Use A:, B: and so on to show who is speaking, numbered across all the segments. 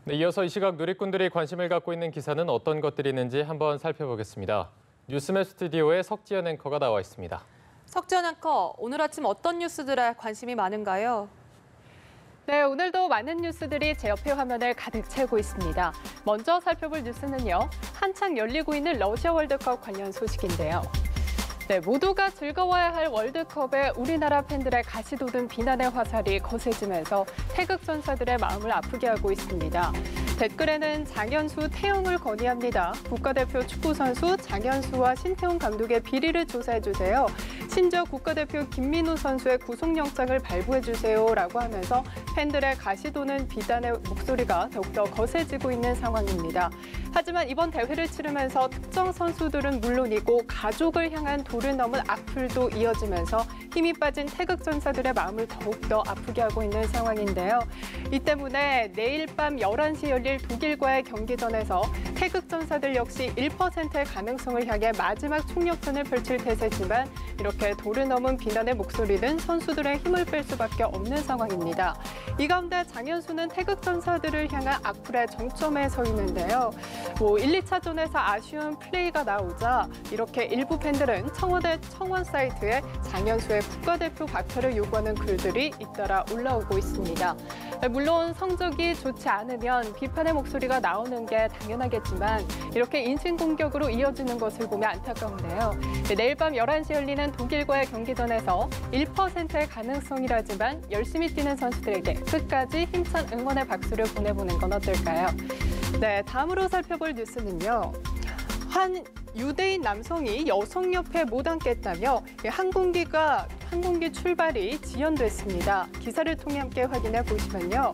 A: 네, 이어서 이 시각 누리꾼들이 관심을 갖고 있는 기사는 어떤 것들이 있는지 한번 살펴보겠습니다. 뉴스맵 스튜디오에 석지연 앵커가 나와 있습니다.
B: 석지연 앵커, 오늘 아침 어떤 뉴스들에 관심이 많은가요?
C: 네, 오늘도 많은 뉴스들이 제 옆에 화면을 가득 채우고 있습니다. 먼저 살펴볼 뉴스는요, 한창 열리고 있는 러시아 월드컵 관련 소식인데요. 네, 모두가 즐거워야 할 월드컵에 우리나라 팬들의 가시돋은 비난의 화살이 거세지면서 태극 전사들의 마음을 아프게 하고 있습니다. 댓글에는 장현수, 태영을 건의합니다. 국가대표 축구선수 장현수와 신태용 감독의 비리를 조사해주세요. 심지어 국가대표 김민우 선수의 구속영장을 발부해주세요라고 하면서 팬들의 가시도는 비난의 목소리가 더욱더 거세지고 있는 상황입니다. 하지만 이번 대회를 치르면서 특정 선수들은 물론이고 가족을 향한 도를 넘은 악플도 이어지면서 힘이 빠진 태극 전사들의 마음을 더욱더 아프게 하고 있는 상황인데요. 이 때문에 내일 밤 11시 열릴 독일과의 경기전에서 태극 전사들 역시 1%의 가능성을 향해 마지막 총력전을 펼칠 태세지만 이렇게 도를 넘은 비난의 목소리는 선수들의 힘을 뺄 수밖에 없는 상황입니다. 이 가운데 장현수는 태극 전사들을 향한 악플의 정점에 서 있는데요. 1, 2차전에서 아쉬운 플레이가 나오자 이렇게 일부 팬들은 청원 사이트에 장현수의 국가대표 박탈을 요구하는 글들이 잇따라 올라오고 있습니다. 물론 성적이 좋지 않으면 비판의 목소리가 나오는 게 당연하겠지만 이렇게 인신공격으로 이어지는 것을 보면 안타까운데요. 내일 밤 11시 열리는 독일과의 경기전에서 1%의 가능성이라지만 열심히 뛰는 선수들에게 끝까지 힘찬 응원의 박수를 보내보는 건 어떨까요? 네, 다음으로 살펴볼 뉴스는요. 한 유대인 남성이 여성 옆에 못 앉겠다며 항공기 출발이 지연됐습니다. 기사를 통해 함께 확인해 보시면요.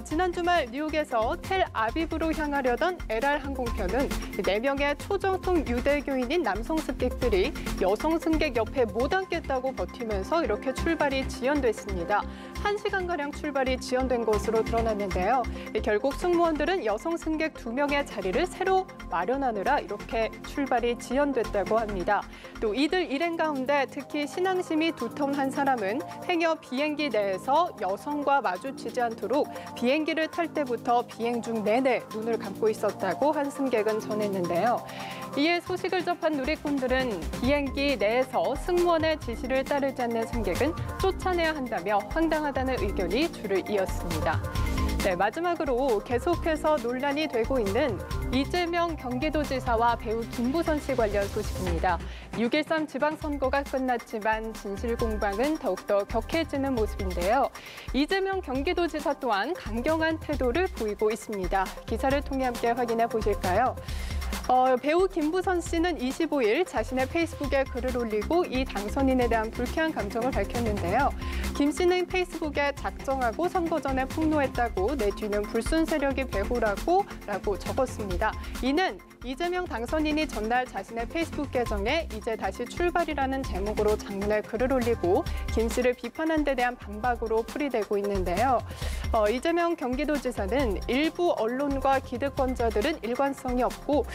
C: 지난 주말 뉴욕에서 텔아비브로 향하려던 LR 항공편은 4명의 초정통 유대교인인 남성 승객들이 여성 승객 옆에 못 앉겠다고 버티면서 이렇게 출발이 지연됐습니다. 1시간가량 출발이 지연된 것으로 드러났는데요. 결국 승무원들은 여성 승객 2명의 자리를 새로 마련하느라 이렇게 출발이 지연됐다고 합니다. 또 이들 일행 가운데 특히 신앙심이 두터운 사람은 행여 비행기 내에서 여성과 마주치지 않도록 비행기를 탈 때부터 비행 중 내내 눈을 감고 있었다고 한 승객은 전했는데요. 이에 소식을 접한 누리꾼들은 비행기 내에서 승무원의 지시를 따르지 않는 승객은 쫓아내야 한다며 황당하다는 의견이 줄을 이었습니다. 네, 마지막으로 계속해서 논란이 되고 있는 이재명 경기도지사와 배우 김부선 씨 관련 소식입니다. 6.13 지방선거가 끝났지만 진실 공방은 더욱더 격해지는 모습인데요. 이재명 경기도지사 또한 강경한 태도를 보이고 있습니다. 기사를 통해 함께 확인해 보실까요? 배우 김부선 씨는 25일 자신의 페이스북에 글을 올리고 이 당선인에 대한 불쾌한 감정을 밝혔는데요. 김 씨는 페이스북에 작정하고 선거 전에 폭로했다고 내 뒤는 불순 세력이 배후라고 적었습니다. 이는 이재명 당선인이 전날 자신의 페이스북 계정에 이제 다시 출발이라는 제목으로 장문의 글을 올리고 김 씨를 비판한 데 대한 반박으로 풀이되고 있는데요. 이재명 경기도지사는 일부 언론과 기득권자들은 일관성이 없고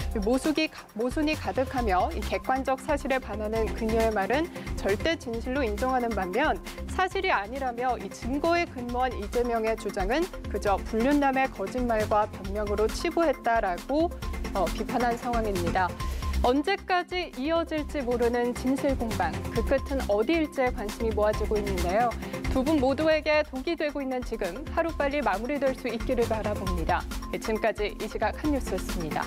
C: 모순이 가득하며 이 객관적 사실에 반하는 그녀의 말은 절대 진실로 인정하는 반면 사실이 아니라며 이 증거에 근거한 이재명의 주장은 그저 불륜남의 거짓말과 변명으로 치부했다라고 비판한 상황입니다. 언제까지 이어질지 모르는 진실 공방, 그 끝은 어디일지에 관심이 모아지고 있는데요. 두 분 모두에게 독이 되고 있는 지금 하루빨리 마무리될 수 있기를 바라봅니다. 지금까지 이 시각 한 뉴스였습니다.